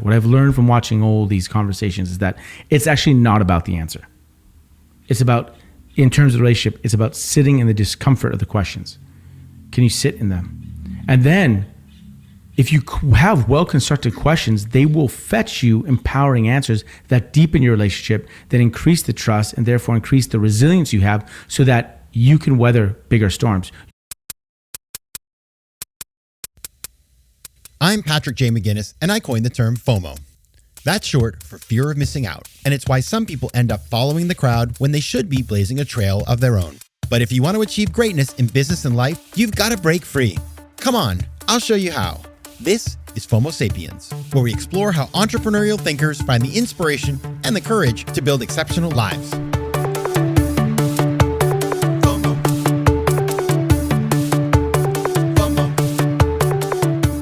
What I've learned from watching all these conversations is that it's actually not about the answer. It's about, in terms of the relationship, it's about sitting in the discomfort of the questions. Can you sit in them? And then if you have well-constructed questions, they will fetch you empowering answers that deepen your relationship, that increase the trust, and therefore increase the resilience you have so that you can weather bigger storms. I'm Patrick J. McGinnis, and I coined the term FOMO. That's short for fear of missing out, and it's why some people end up following the crowd when they should be blazing a trail of their own. But if you want to achieve greatness in business and life, you've got to break free. Come on, I'll show you how. This is FOMO Sapiens, where we explore how entrepreneurial thinkers find the inspiration and the courage to build exceptional lives.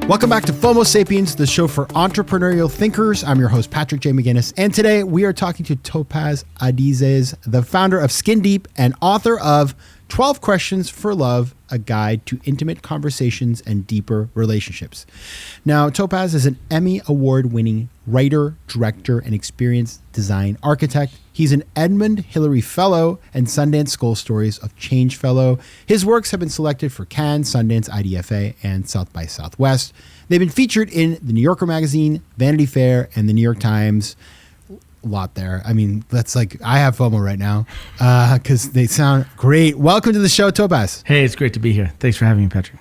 Welcome back to FOMO Sapiens, the show for entrepreneurial thinkers. I'm your host, Patrick J. McGinnis, and today we are talking to Topaz Adizes, the founder of Skin Deep and author of 12 Questions for Love, a guide to intimate conversations and deeper relationships. Now, Topaz is an Emmy award-winning writer, director, and experienced design architect. He's an Edmund Hillary Fellow and Sundance School Stories of Change Fellow. His works have been selected for Cannes, Sundance, IDFA, and South by Southwest. They've been featured in the New Yorker magazine, Vanity Fair, and the New York Times. A lot there. I mean, that's like, I have FOMO right now because they sound great. Welcome to the show, Topaz. Hey, it's great to be here. Thanks for having me, Patrick.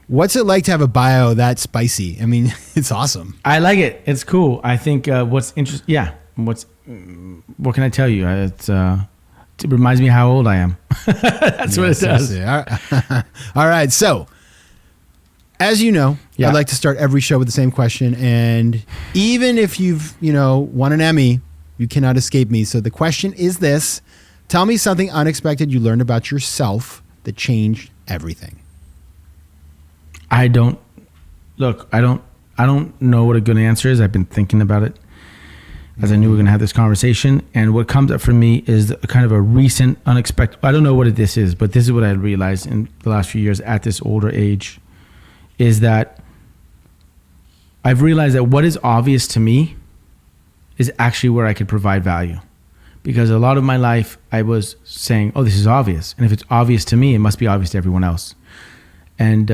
What's it like to have a bio that spicy? I mean, it's awesome. I like it. It's cool. I think what's interesting, what can I tell you? It reminds me how old I am. That's what it does. All right. So, as you know, I'd like to start every show with the same question. And even if you've, won an Emmy, you cannot escape me. So the question is this: tell me something unexpected you learned about yourself that changed everything. I don't know what a good answer is. I've been thinking about it as I knew we were going to have this conversation. And what comes up for me is kind of a recent unexpected, I don't know what this is, but this is what I realized in the last few years at this older age, is that I've realized that what is obvious to me is actually where I could provide value. Because a lot of my life I was saying, oh, this is obvious. And if it's obvious to me, it must be obvious to everyone else. And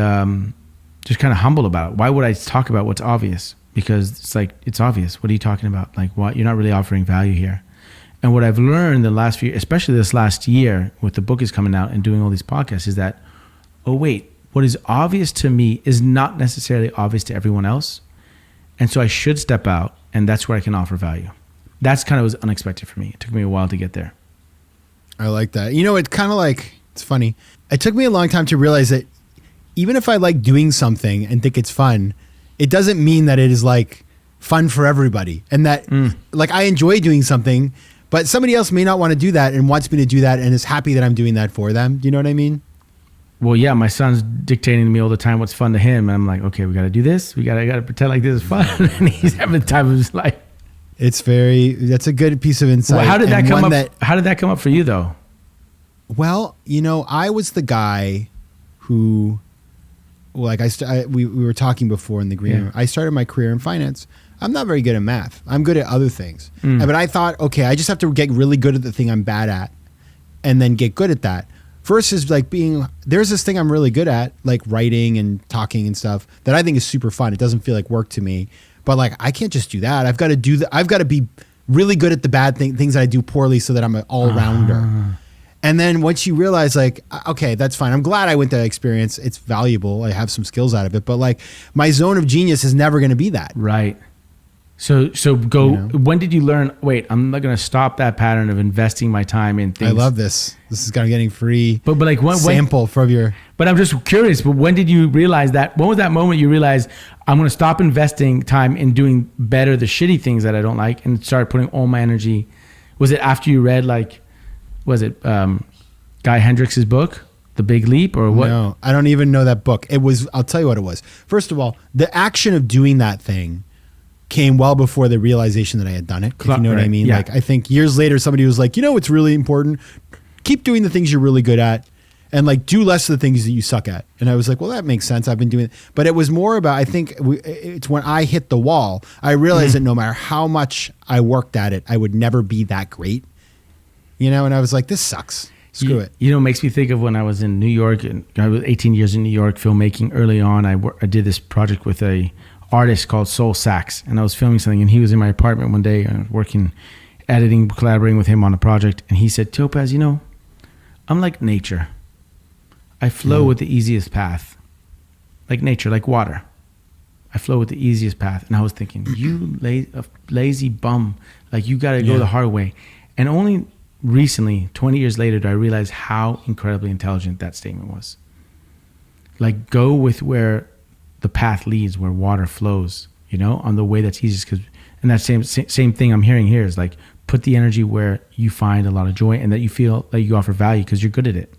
just kind of humble about it. Why would I talk about what's obvious? Because it's like, it's obvious. What are you talking about? Like, what? You're not really offering value here. And what I've learned the last few, especially this last year with the book is coming out and doing all these podcasts, is that, oh wait, what is obvious to me is not necessarily obvious to everyone else. And so I should step out, and that's where I can offer value. That's kind of was unexpected for me. It took me a while to get there. I like that. It's kind of like, it's funny. It took me a long time to realize that even if I like doing something and think it's fun, it doesn't mean that it is like fun for everybody. And that like I enjoy doing something, but somebody else may not want to do that and wants me to do that and is happy that I'm doing that for them. Do you know what I mean? Well, yeah, my son's dictating to me all the time what's fun to him. And I'm like, okay, we got to do this. I got to pretend like this is fun. And he's having the time of his life. That's a good piece of insight. Well, how did that come up? How did that come up for you though? Well, I was the guy who, like we were talking before in the green room. I started my career in finance. I'm not very good at math. I'm good at other things. But I thought, okay, I just have to get really good at the thing I'm bad at and then get good at that. Versus like there's this thing I'm really good at, like writing and talking and stuff that I think is super fun. It doesn't feel like work to me, but like, I can't just do that. I've got to I've got to be really good at the bad things that I do poorly so that I'm an all rounder. And then once you realize like, okay, that's fine. I'm glad I went that experience. It's valuable. I have some skills out of it, but like my zone of genius is never going to be that. Right. So go, when did you learn, wait, I'm not going to stop that pattern of investing my time in things. I love this. This is kind of getting free but like sample from your. But I'm just curious, but when did you realize that, when was that moment you realized I'm going to stop investing time in doing better the shitty things that I don't like and start putting all my energy? Was it after you read Guy Hendricks' book, The Big Leap, or what? No, I don't even know that book. I'll tell you what it was. First of all, the action of doing that thing came well before the realization that I had done it, if you know what I mean. Yeah. Like I think years later, somebody was like, it's really important. Keep doing the things you're really good at. and like do less of the things that you suck at. And I was like, well, that makes sense. I've been doing it. But it was more about, I think it's when I hit the wall, I realized that no matter how much I worked at it, I would never be that great, you know? And I was like, this sucks. Screw it. You know, it makes me think of when I was in New York, and I was 18 years in New York filmmaking. Early on, I did this project with a artist called Soul Sax, and I was filming something, and he was in my apartment one day, working, editing, collaborating with him on a project, and he said, Topaz, you know, I'm like nature. I flow with the easiest path. Like nature, like water. I flow with the easiest path. And I was thinking, you lazy bum, like you got to go the hard way. And only recently, 20 years later, did I realize how incredibly intelligent that statement was. Like go with where the path leads, where water flows, you know, on the way that's easiest. And that same thing I'm hearing here is like, put the energy where you find a lot of joy and that you feel like you offer value because you're good at it.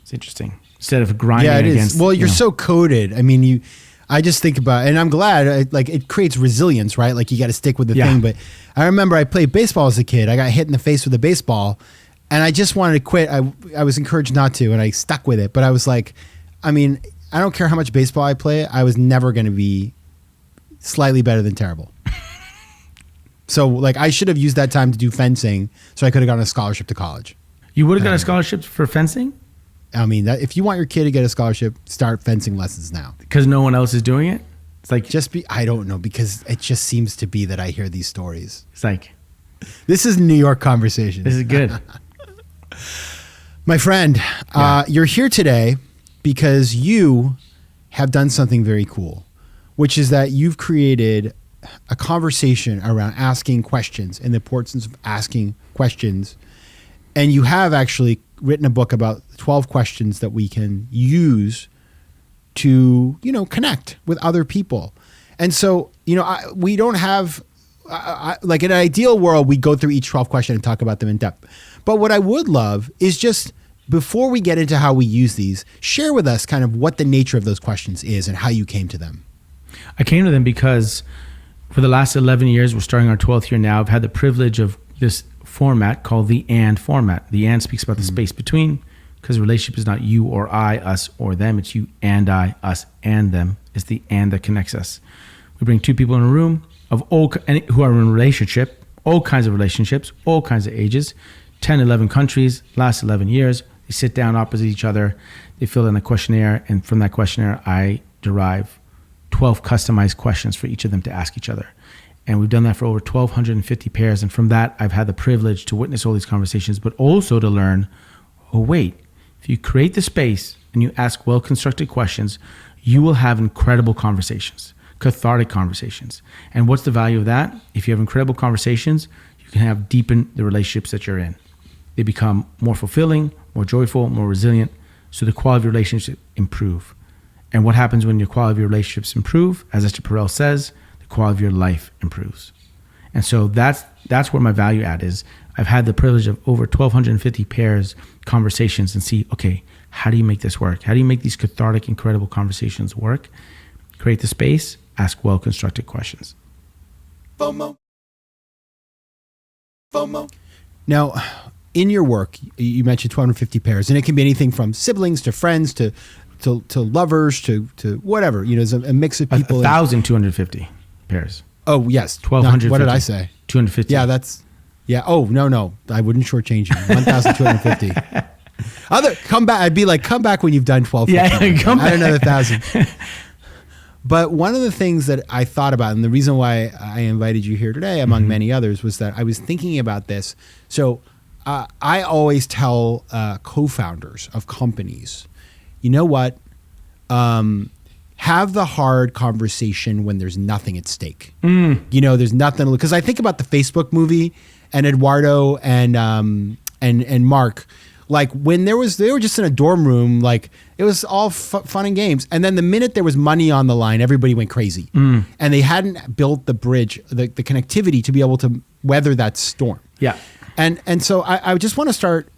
It's interesting. Instead of grinding against. Well, you're so coded. I mean, I just think about, and I'm glad, like it creates resilience, right? Like you got to stick with the thing. But I remember I played baseball as a kid. I got hit in the face with a baseball and I just wanted to quit. I was encouraged not to, and I stuck with it. But I was like, I mean, I don't care how much baseball I play. I was never going to be slightly better than terrible. So like I should have used that time to do fencing so I could have gotten a scholarship to college. You would have got a scholarship for fencing? I mean, if you want your kid to get a scholarship, start fencing lessons now. Because no one else is doing it? It's like... I don't know, because it just seems to be that I hear these stories. It's like... This is New York conversation. This is good. My friend, you're here today because you have done something very cool, which is that you've created a conversation around asking questions and the importance of asking questions. And you have actually written a book about 12 questions that we can use to, you know, connect with other people. And so, you know, we don't have, like in an ideal world, we go through each 12 question and talk about them in depth. But what I would love is just, before we get into how we use these, share with us kind of what the nature of those questions is and how you came to them. I came to them because for the last 11 years, we're starting our 12th year now, I've had the privilege of this format called the and format. The and speaks about the space between, because relationship is not you or I, us or them. It's you and I, us and them. It's the and that connects us. We bring two people in a room of who are in a relationship, all kinds of relationships, all kinds of ages, 10, 11 countries, last 11 years. They sit down opposite each other. They fill in a questionnaire. And from that questionnaire, I derive 12 customized questions for each of them to ask each other. And we've done that for over 1,250 pairs. And from that, I've had the privilege to witness all these conversations, but also to learn, oh, wait, if you create the space and you ask well-constructed questions, you will have incredible conversations, cathartic conversations. And what's the value of that? If you have incredible conversations, you can deepen the relationships that you're in. They become more fulfilling, more joyful, more resilient. So the quality of your relationship improve. And what happens when your quality of your relationships improve? As Esther Perel says, the quality of your life improves. And so that's where my value add is. I've had the privilege of over 1,250 pairs conversations and see, okay, how do you make this work? How do you make these cathartic, incredible conversations work? Create the space, ask well-constructed questions. FOMO. Now, in your work, you mentioned 250 pairs, and it can be anything from siblings to friends to lovers to whatever. You know, there's a mix of people. 1,250 pairs. Oh, yes. 1,250. What did I say? 250. Yeah, that's... Yeah. Oh, no. I wouldn't shortchange you. 1,250. Come back. I'd be like, come back when you've done 12. Yeah, come back. Add another 1,000. But one of the things that I thought about, and the reason why I invited you here today, among many others, was that I was thinking about this. So I always tell co-founders of companies, you know what? Have the hard conversation when there's nothing at stake. You know, there's nothing, because I think about the Facebook movie and Eduardo and Mark, like when they were just in a dorm room, like it was all fun and games. And then the minute there was money on the line, everybody went crazy. And they hadn't built the bridge, the connectivity to be able to weather that storm. Yeah. And so I just want to start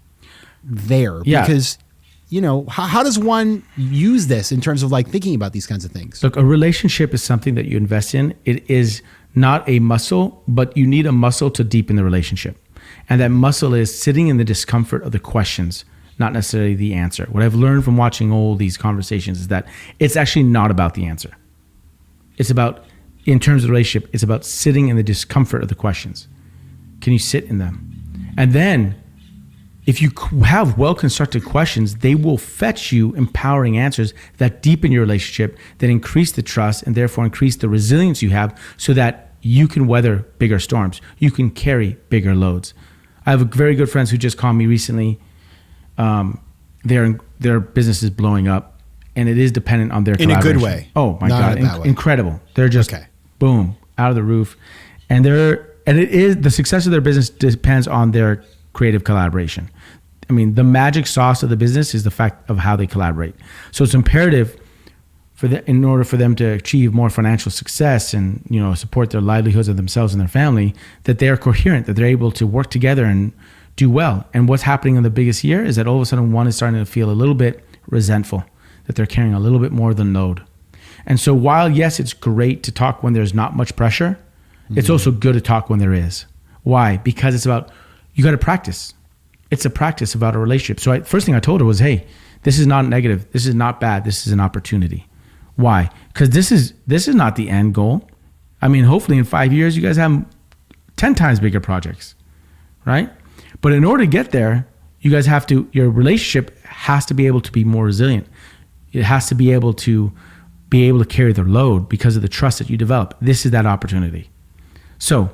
there because, you know, how does one use this in terms of like thinking about these kinds of things? Look, a relationship is something that you invest in. It is not a muscle, but you need a muscle to deepen the relationship. And that muscle is sitting in the discomfort of the questions not necessarily the answer. What I've learned from watching all these conversations is that it's actually not about the answer. It's about, in terms of the relationship, it's about sitting in the discomfort of the questions. Can you sit in them? And then if you have well-constructed questions, they will fetch you empowering answers that deepen your relationship, that increase the trust, and therefore increase the resilience you have so that you can weather bigger storms. You can carry bigger loads. I have very good friends who just called me recently. Their business is blowing up, and it is dependent on their collaboration. In a good way. Oh my Not God, in a bad way. incredible. They're just boom, out of the roof. And it is, the success of their business depends on their creative collaboration. I mean, the magic sauce of the business is the fact of how they collaborate. So it's imperative in order for them to achieve more financial success and, support their livelihoods of themselves and their family, that they are coherent, that they're able to work together and do well. And what's happening in the biggest year is that all of a sudden one is starting to feel a little bit resentful, that they're carrying a little bit more than load. And so while, yes, it's great to talk when there's not much pressure, it's also good to talk when there is. Why? Because it's about, you got to practice. It's a practice about a relationship. So first thing I told her was, hey, this is not negative. This is not bad. This is an opportunity. Why? Because this is not the end goal. I mean, hopefully in 5 years, you guys have 10 times bigger projects, right? But in order to get there, you guys your relationship has to be able to be more resilient. It has to be able to carry the load because of the trust that you develop. This is that opportunity. So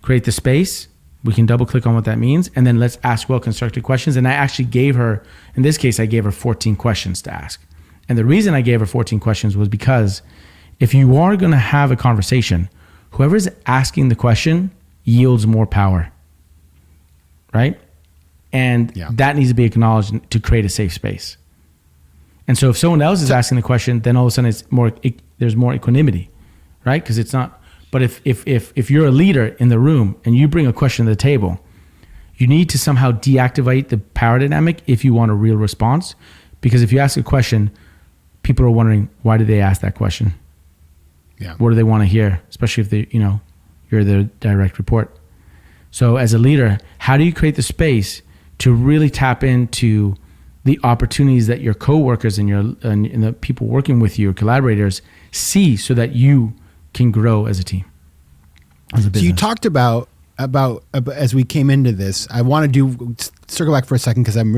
create the space. We can double click on what that means. And then let's ask well-constructed questions. And I actually gave her, in this case, I gave her 14 questions to ask. And the reason I gave her 14 questions was because if you are going to have a conversation, whoever's asking the question yields more power, right? And that needs to be acknowledged to create a safe space. And so if someone else is asking the question, then all of a sudden there's more equanimity, right? Because it's not. But if you're a leader in the room and you bring a question to the table, you need to somehow deactivate the power dynamic if you want a real response. Because if you ask a question, people are wondering, why did they ask that question? Yeah. What do they want to hear? Especially if you're their direct report. So as a leader, how do you create the space to really tap into the opportunities that your coworkers and the people working with you, your collaborators, see so that you can grow as a team, as a business? So you talked about as we came into this, I want to circle back for a second because I'm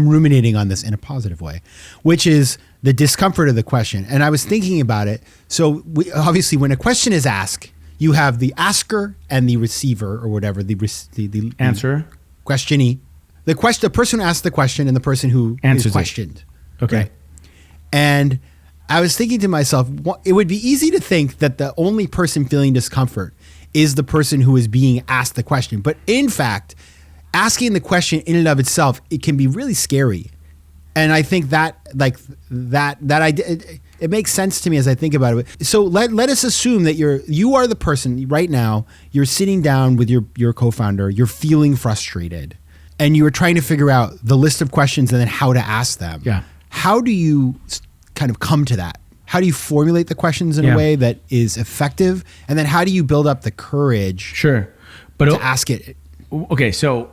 ruminating on this in a positive way, which is the discomfort of the question. And I was thinking about it. So obviously when a question is asked, you have the asker and the receiver or whatever, the answer, questionee, the person who asked the question and the person who is questioned. Okay. Right? And I was thinking to myself, it would be easy to think that the only person feeling discomfort is the person who is being asked the question. But in fact, asking the question in and of itself, it can be really scary. And I think that it makes sense to me as I think about it. So let us assume that you are the person right now, you're sitting down with your co-founder, you're feeling frustrated, and you are trying to figure out the list of questions and then how to ask them. Yeah. How do you kind of come to that? How do you formulate the questions in a way that is effective? And then how do you build up the courage to ask it? Okay, so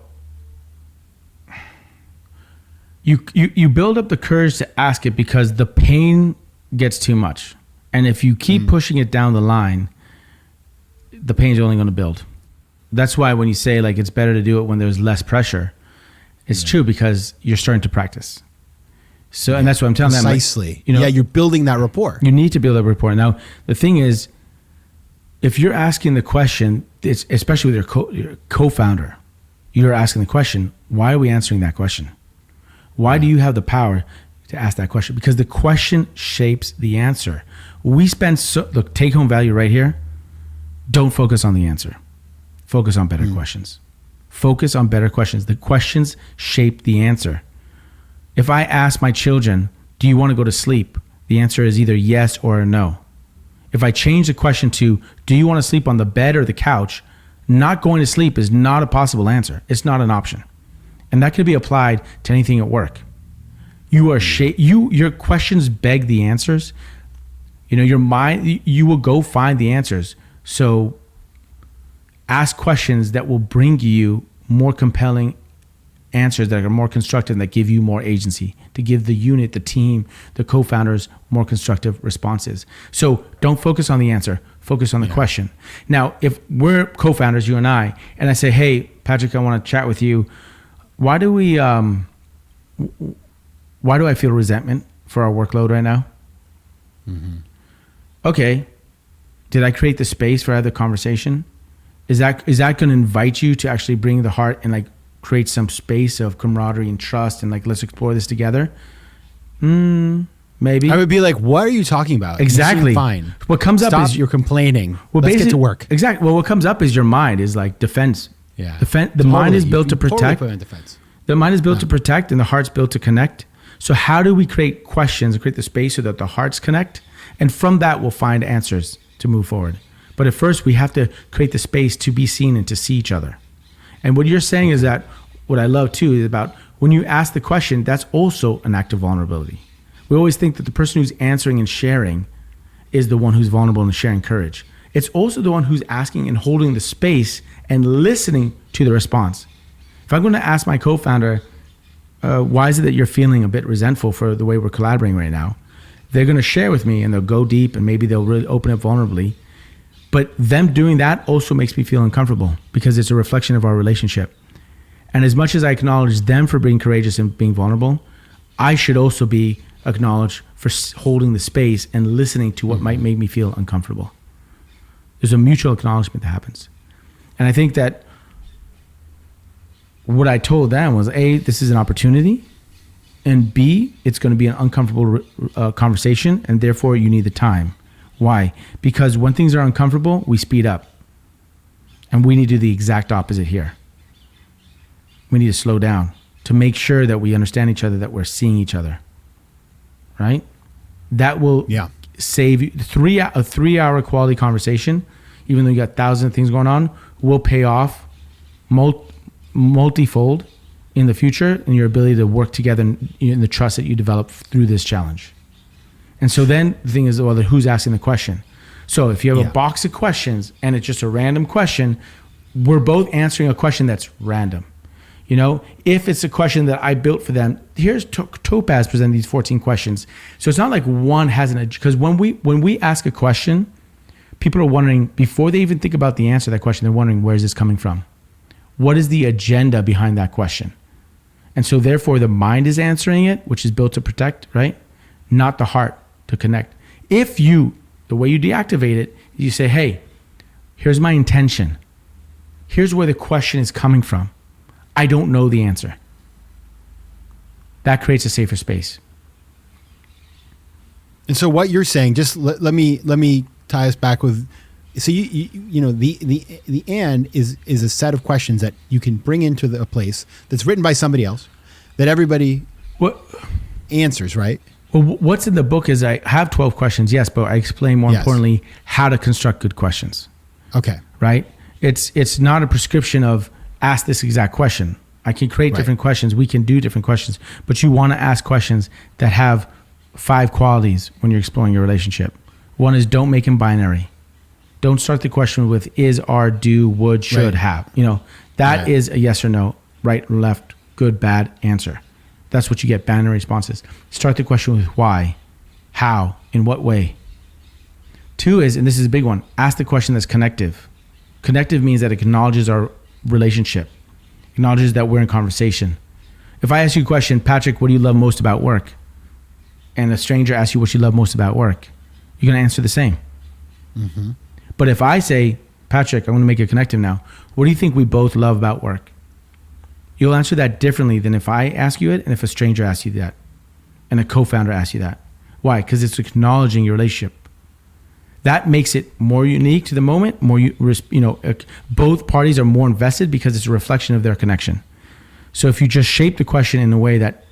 you build up the courage to ask it because the pain gets too much. And if you keep pushing it down the line, the pain's only going to build. That's why when you say like it's better to do it when there's less pressure, it's true because you're starting to practice. So, and that's what I'm telling them. Precisely. You're building that rapport. You need to build that rapport. Now, the thing is, if you're asking the question, it's especially with your co-founder, you're asking the question, why are we answering that question? Why do you have the power to ask that question? Because the question shapes the answer. We spend the take-home value right here. Don't focus on the answer. Focus on better questions. Focus on better questions. The questions shape the answer. If I ask my children, do you want to go to sleep? The answer is either yes or a no. If I change the question to, do you want to sleep on the bed or the couch? Not going to sleep is not a possible answer. It's not an option. And that could be applied to anything at work. Your questions beg the answers. Your mind, you will go find the answers. So ask questions that will bring you more compelling answers that are more constructive, that give you more agency, to give the unit, the team, the co-founders more constructive responses. So don't focus on the answer, focus on the question. Now, if we're co-founders, you and I say, hey, Patrick, I want to chat with you. Why do I feel resentment for our workload right now? Mm-hmm. Okay. Did I create the space for other conversation? Is that going to invite you to actually bring the heart and like create some space of camaraderie and trust and like, let's explore this together? Maybe. I would be like, what are you talking about? Exactly. Fine. What comes up is you're complaining. Well, let's get to work. Exactly. Well, what comes up is your mind is like defense. Yeah. The mind is built to protect. Totally put in defense. The mind is built to protect and the heart's built to connect. So how do we create questions and create the space so that the hearts connect? And from that, we'll find answers to move forward. But at first, we have to create the space to be seen and to see each other. And what you're saying is that, what I love too, is about when you ask the question, that's also an act of vulnerability. We always think that the person who's answering and sharing is the one who's vulnerable and sharing courage. It's also the one who's asking and holding the space and listening to the response. If I'm going to ask my co-founder, why is it that you're feeling a bit resentful for the way we're collaborating right now? They're going to share with me and they'll go deep and maybe they'll really open up vulnerably. But them doing that also makes me feel uncomfortable because it's a reflection of our relationship. And as much as I acknowledge them for being courageous and being vulnerable, I should also be acknowledged for holding the space and listening to what might make me feel uncomfortable. There's a mutual acknowledgement that happens. And I think that what I told them was, A, this is an opportunity, and B, it's going to be an uncomfortable conversation, and therefore you need the time. Why? Because when things are uncomfortable, we speed up. And we need to do the exact opposite here. We need to slow down to make sure that we understand each other, that we're seeing each other. Right? That will save you. A 3-hour quality conversation, even though you got thousands of things going on, will pay off multifold in the future in your ability to work together and in the trust that you develop through this challenge. And so then the thing is, well, who's asking the question? So if you have a box of questions and it's just a random question, we're both answering a question that's random. You know, if it's a question that I built for them, here's Topaz presenting these 14 questions. So it's not like one has because when we ask a question, people are wondering, before they even think about the answer to that question, they're wondering, where is this coming from? What is the agenda behind that question? And so therefore the mind is answering it, which is built to protect, right? Not the heart to connect. If the way you deactivate it, you say, hey, here's my intention. Here's where the question is coming from. I don't know the answer. That creates a safer space. And so what you're saying, just let me tie us back with, so you know, the and is a set of questions that you can bring into a place that's written by somebody else that everybody answers, right? Well, what's in the book is I have 12 questions, yes, but I explain more importantly how to construct good questions. Okay. Right? It's not a prescription of ask this exact question. I can create different questions. We can do different questions, but you want to ask questions that have 5 qualities when you're exploring your relationship. One is don't make them binary. Don't start the question with is, are, do, would, should, have. You know, that is a yes or no, right, left, good, bad answer. That's what you get, binary responses. Start the question with why, how, in what way. 2 is, and this is a big one, ask the question that's connective. Connective means that it acknowledges our relationship, acknowledges that we're in conversation. If I ask you a question, Patrick, what do you love most about work? And a stranger asks you what you love most about work, you're going to answer the same. Mm-hmm. But if I say, Patrick, I want to make it connective now. What do you think we both love about work? You'll answer that differently than if I ask you it and if a stranger asks you that and a co-founder asks you that. Why? Because it's acknowledging your relationship. That makes it more unique to the moment. Both parties are more invested because it's a reflection of their connection. So if you just shape the question in a way that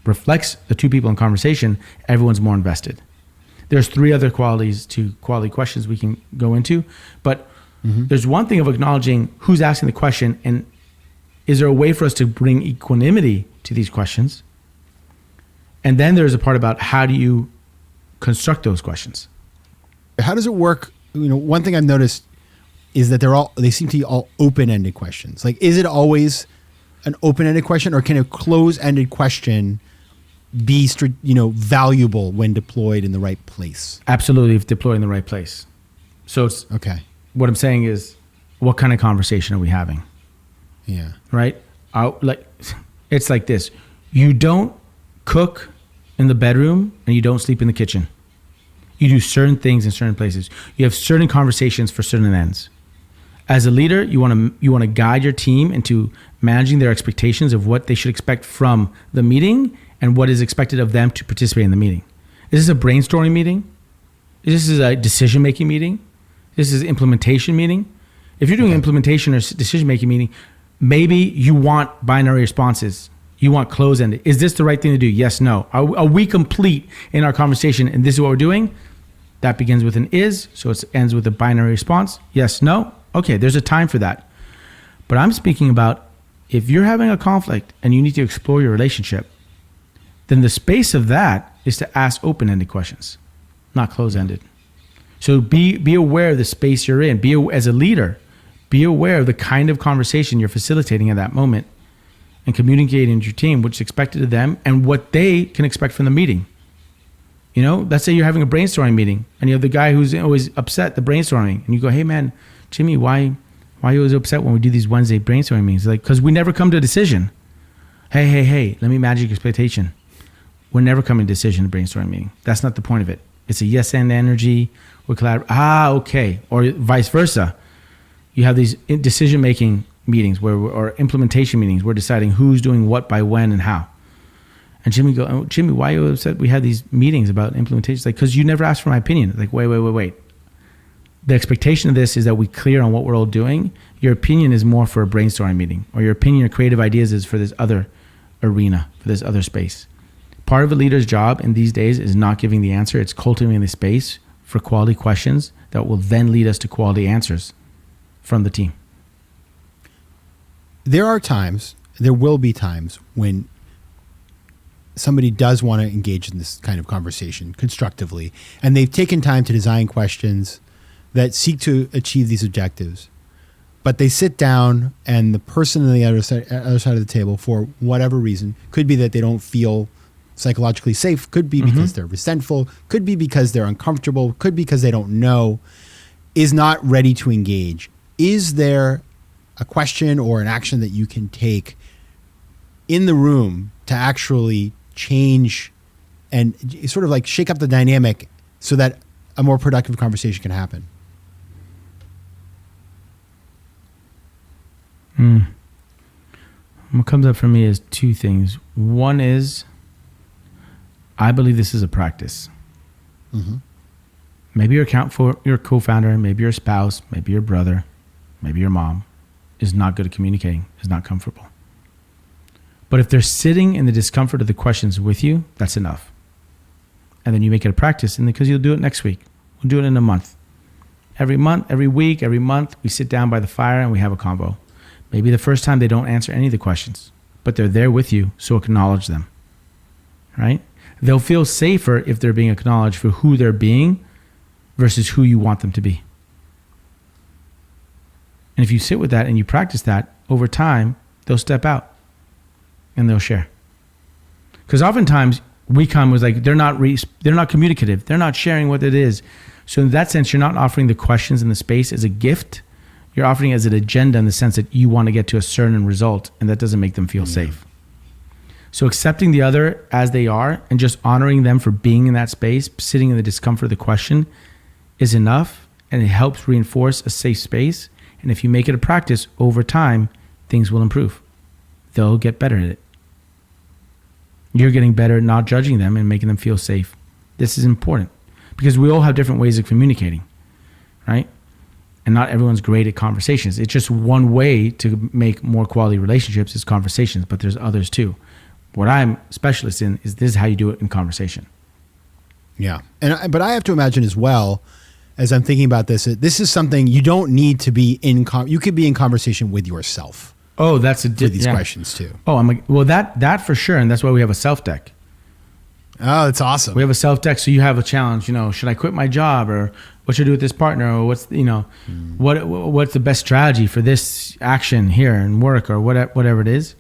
reflects the two people in conversation, everyone's more invested. There's 3 other qualities to quality questions we can go into, but there's one thing of acknowledging who's asking the question and is there a way for us to bring equanimity to these questions? And then there's a part about how do you construct those questions? How does it work? You know, one thing I've noticed is that they seem to be all open-ended questions. Like, is it always an open-ended question, or can a close-ended question be valuable when deployed in the right place? Absolutely, if deployed in the right place. So it's Okay. what I'm saying is, what kind of conversation are we having? Yeah. Right? It's like this. You don't cook in the bedroom and you don't sleep in the kitchen. You do certain things in certain places. You have certain conversations for certain ends. As a leader, you want to guide your team into managing their expectations of what they should expect from the meeting and what is expected of them to participate in the meeting. Is this a brainstorming meeting? Is this a decision-making meeting? This is an implementation meeting. If you're doing implementation or decision-making meeting, maybe you want binary responses. You want close-ended. Is this the right thing to do? Yes, no. Are we complete in our conversation and this is what we're doing? That begins with an is, so it ends with a binary response. Yes, no. Okay, there's a time for that. But I'm speaking about if you're having a conflict and you need to explore your relationship, then the space of that is to ask open-ended questions, not close-ended. So be aware of the space you're in. As a leader, be aware of the kind of conversation you're facilitating at that moment and communicating to your team what's expected of them and what they can expect from the meeting. Let's say you're having a brainstorming meeting and you have the guy who's always upset the brainstorming and you go, hey man, Jimmy, why are you always upset when we do these Wednesday brainstorming meetings? Like, because we never come to a decision. Hey, let me manage your expectation. We're never coming to a decision in a brainstorming meeting. That's not the point of it. It's a yes and energy. We're collaborating. Okay. Or vice versa. You have these decision-making meetings or implementation meetings. We're deciding who's doing what by when and how. And Jimmy why are you upset we had these meetings about implementation? It's like, because you never asked for my opinion. Like, wait. The expectation of this is that we clear on what we're all doing. Your opinion is more for a brainstorming meeting, or your opinion or creative ideas is for this other arena, for this other space. Part of a leader's job in these days is not giving the answer. It's cultivating the space for quality questions that will then lead us to quality answers from the team. There will be times when somebody does want to engage in this kind of conversation constructively, and they've taken time to design questions that seek to achieve these objectives. But they sit down and the person on the other side of the table, for whatever reason, could be that they don't feel psychologically safe, could be because they're resentful, could be because they're uncomfortable, could be because they don't know, is not ready to engage. Is there a question or an action that you can take in the room to actually change and sort of like shake up the dynamic so that a more productive conversation can happen? What comes up for me is two things. One is, I believe this is a practice. Maybe your co-founder, maybe your spouse, maybe your brother, maybe your mom is not good at communicating, is not comfortable. But if they're sitting in the discomfort of the questions with you, that's enough. And then you make it a practice, and because you'll do it next week. We'll do it in a month. Every week, every month, we sit down by the fire and we have a convo. Maybe the first time they don't answer any of the questions, but they're there with you, so acknowledge them, right? They'll feel safer if they're being acknowledged for who they're being versus who you want them to be. And if you sit with that and you practice that, over time, they'll step out and they'll share. Because oftentimes we come with like, they're not communicative. They're not sharing what it is. So in that sense, you're not offering the questions in the space as a gift. You're offering it as an agenda in the sense that you want to get to a certain result, and that doesn't make them feel safe. So accepting the other as they are and just honoring them for being in that space, sitting in the discomfort of the question, is enough, and it helps reinforce a safe space. And if you make it a practice over time, things will improve. They'll get better at it. You're getting better at not judging them and making them feel safe. This is important because we all have different ways of communicating, right? And not everyone's great at conversations. It's just one way to make more quality relationships is conversations, but there's others too. What I'm a specialist in is this is how you do it in conversation. Yeah. But I have to imagine as well, as I'm thinking about this is something you don't need to be in, you could be in conversation with yourself. Oh, that's for these questions too. Oh, well, that for sure. And that's why we have a self deck. Oh, that's awesome. We have a self deck. So you have a challenge, should I quit my job, or what should I do with this partner, or what's the best strategy for this action here and work, or whatever it is.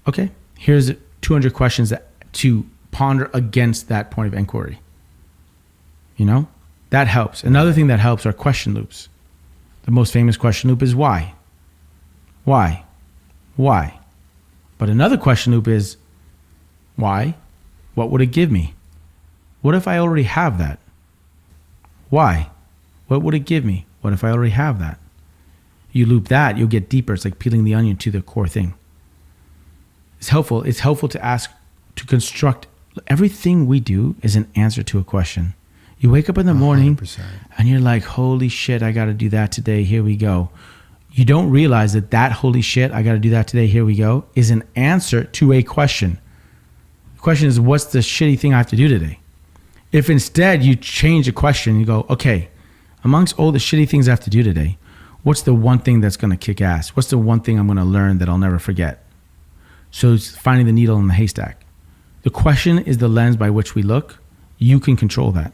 okay, here's 200 questions to ponder against that point of inquiry. You know, that helps. Another thing that helps are question loops. The most famous question loop is why? Why? Why? But another question loop is why? What would it give me? What if I already have that? Why? What would it give me? What if I already have that? You loop that, you'll get deeper. It's like peeling the onion to the core thing. It's helpful. It's helpful to ask, to construct. Everything we do is an answer to a question. You wake up in the morning 100%. and you're like, holy shit, I got to do that today. Here we go. You don't realize that holy shit, I got to do that today. Here we go is an answer to a question. The question is, what's the shitty thing I have to do today? If instead you change the question, you go, okay, amongst all the shitty things I have to do today, what's the one thing that's going to kick ass? What's the one thing I'm going to learn that I'll never forget? So it's finding the needle in the haystack. The question is the lens by which we look. You can control that.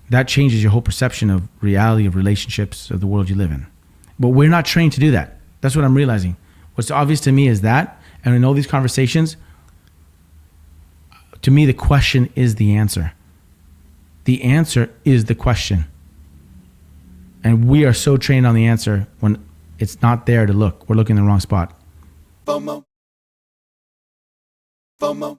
That changes your whole perception of reality, of relationships, of the world you live in. But we're not trained to do that. That's what I'm realizing. What's obvious to me is that, and in all these conversations, to me, the question is the answer. The answer is the question. And we are so trained on the answer when it's not there to look. We're looking in the wrong spot. FOMO. FOMO.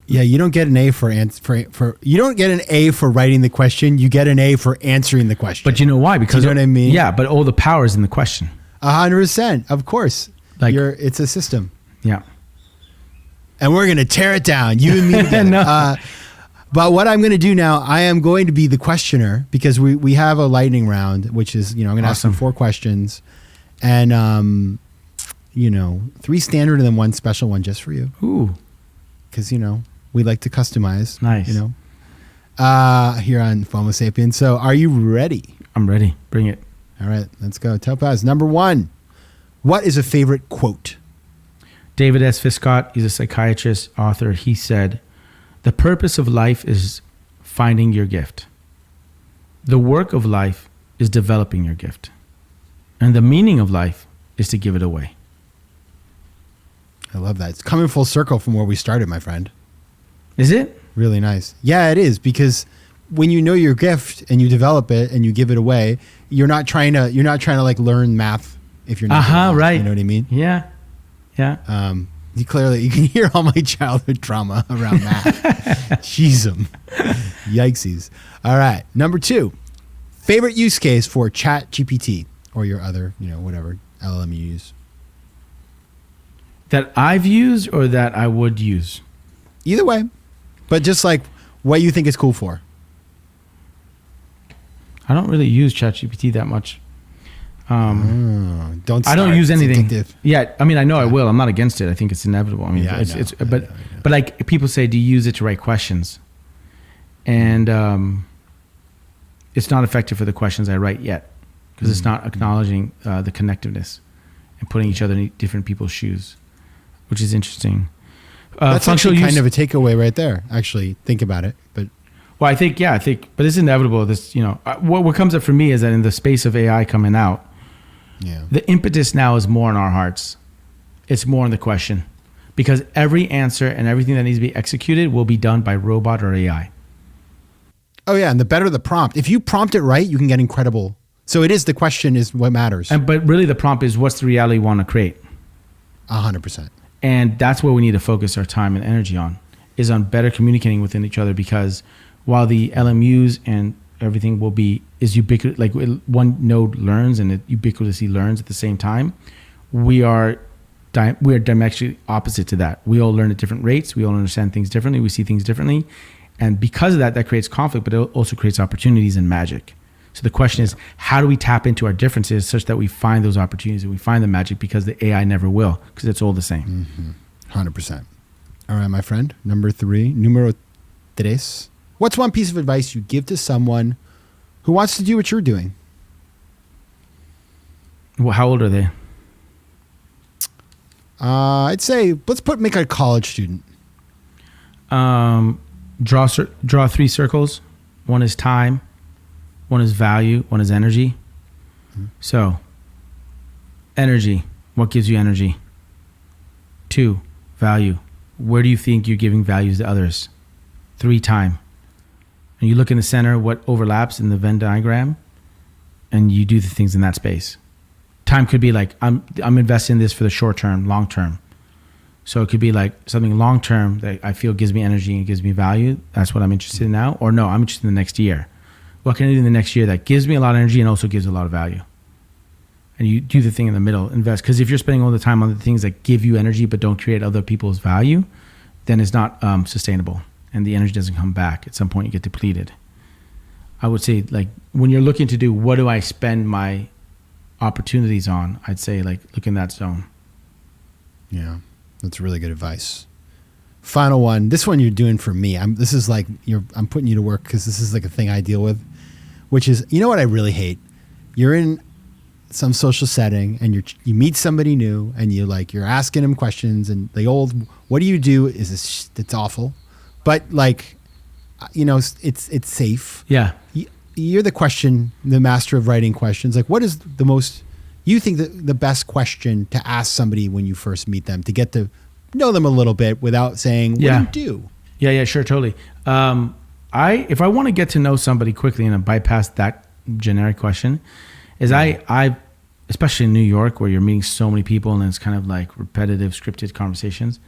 Yeah, you don't get an A for you don't get an A for writing the question. You get an A for answering the question. But you know why? Because you know what I mean? Yeah, but all the power is in the question. 100%, of course. Like, it's a system. Yeah. And we're gonna tear it down. You and me together. No. But what I'm going to do now, I am going to be the questioner because we have a lightning round, which is, I'm going to ask them 4 questions and, 3 standard and then 1 special one just for you. Ooh. Because, we like to customize. Nice. Here on FOMO Sapiens. So are you ready? I'm ready. Bring it. All right, let's go. Topaz, number 1. What is a favorite quote? David S. Fiscott, he's a psychiatrist, author. He said, "The purpose of life is finding your gift. The work of life is developing your gift. And the meaning of life is to give it away." I love that. It's coming full circle from where we started, my friend. Is it? Really nice. Yeah, it is, because when you know your gift and you develop it and you give it away, you're not trying to like learn math if you're not. Right. You know what I mean? Yeah. Yeah. You can hear all my childhood trauma around math. Jeez, yikesies. All right. Number 2, favorite use case for Chat GPT or your other, whatever LLM you use. That I've used or that I would use? Either way, but just like what you think is cool for. I don't really use ChatGPT that much. Don't start. I don't use anything. Addictive. Yeah, I mean, I know I will. I'm not against it. I think it's inevitable. I mean, Yeah, but like people say, do you use it to write questions? And it's not effective for the questions I write yet because it's not acknowledging the connectiveness and putting each other in different people's shoes, which is interesting. That's actually kind of a takeaway right there. Actually, think about it. But well, I think, but it's inevitable. This, what comes up for me is that in the space of AI coming out, the impetus now is more in our hearts. It's more in the question, because every answer and everything that needs to be executed will be done by robot or AI. Oh yeah, and the better the prompt. If you prompt it right, you can get incredible. So it is, the question is what matters. But really the prompt is, what's the reality we want to create? 100%. And that's what we need to focus our time and energy on, is on better communicating within each other, because while the LMUs and everything is ubiquitous, like one node learns and it ubiquitously learns at the same time, we are diametrically opposite to that. We all learn at different rates. We all understand things differently. We see things differently. And because of that creates conflict, but it also creates opportunities and magic. So the question is, how do we tap into our differences such that we find those opportunities and we find the magic, because the AI never will, because it's all the same. 100%. All right, my friend. Number 3, numero 3. What's one piece of advice you give to someone who wants to do what you're doing? Well, how old are they? I'd say make a college student. Draw 3 circles. One is time, one is value, one is energy. So, energy. What gives you energy? 2, value. Where do you think you're giving values to others? 3, time. And you look in the center, what overlaps in the Venn diagram, and you do the things in that space. Time could be like, I'm investing in this for the short term, long term. So it could be like something long term that I feel gives me energy and gives me value. That's what I'm interested in now. Or no, I'm interested in the next year. What can I do in the next year that gives me a lot of energy and also gives a lot of value? And you do the thing in the middle, invest. Because if you're spending all the time on the things that give you energy but don't create other people's value, then it's not sustainable. And the energy doesn't come back. At some point you get depleted. I would say, like, when you're looking to do, what do I spend my opportunities on? I'd say, like, look in that zone. Yeah, that's really good advice. Final one. This one you're doing for me. I'm putting you to work because this is like a thing I deal with, which is, you know what I really hate? You're in some social setting and you meet somebody new and you're asking them questions, and the old, what do you do? It's awful. But like, it's safe. Yeah. You're the master of writing questions. Like, what is you think the best question to ask somebody when you first meet them to get to know them a little bit without saying, what do you do? Yeah, sure, totally. If I want to get to know somebody quickly and bypass that generic question, is I especially in New York where you're meeting so many people and it's kind of like repetitive, scripted conversations.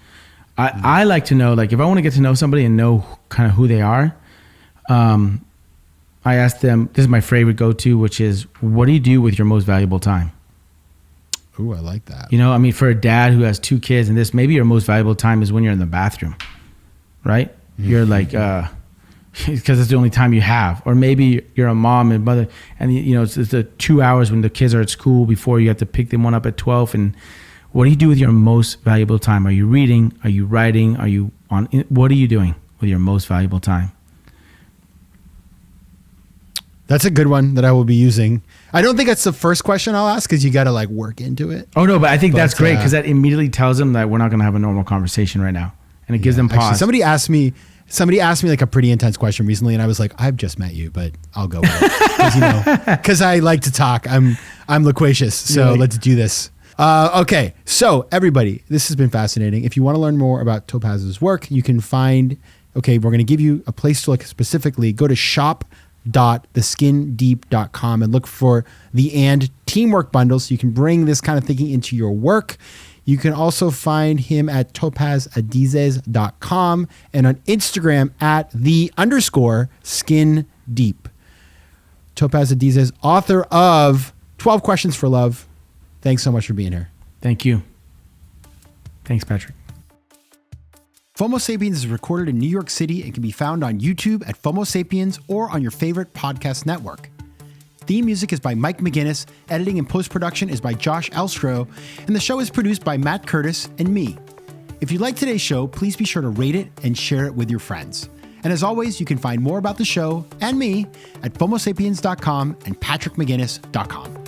I like to know, like, if I want to get to know somebody and know kind of who they are, I ask them, this is my favorite go-to, which is, what do you do with your most valuable time? Ooh, I like that. For a dad who has 2 kids and this, maybe your most valuable time is when you're in the bathroom, right? Mm-hmm. You're like, because it's the only time you have. Or maybe you're a mom and mother and, it's the 2 hours when the kids are at school before you have to pick them one up at 12. And what do you do with your most valuable time? Are you reading? Are you writing? What are you doing with your most valuable time? That's a good one that I will be using. I don't think that's the first question I'll ask because you got to like work into it. Oh no, but I think that's great because that immediately tells them that we're not going to have a normal conversation right now, and it gives them pause. Actually, somebody asked me like a pretty intense question recently, and I was like, I've just met you, but I'll go with it because I like to talk. I'm loquacious, so let's do this. Okay, so everybody, this has been fascinating. If you want to learn more about Topaz's work, you can find. Okay, we're going to give you a place to look specifically. Go to shop.theskindeep.com and look for the And Teamwork Bundle so you can bring this kind of thinking into your work. You can also find him at topazadizes.com and on Instagram at _skindeep. Topaz Adizes, author of 12 Questions for Love. Thanks so much for being here. Thank you. Thanks, Patrick. FOMO Sapiens is recorded in New York City and can be found on YouTube at FOMO Sapiens or on your favorite podcast network. Theme music is by Mike McGinnis, editing and post-production is by Josh Elstro, and the show is produced by Matt Curtis and me. If you like today's show, please be sure to rate it and share it with your friends. And as always, you can find more about the show and me at FOMOSapiens.com and PatrickMcGinnis.com.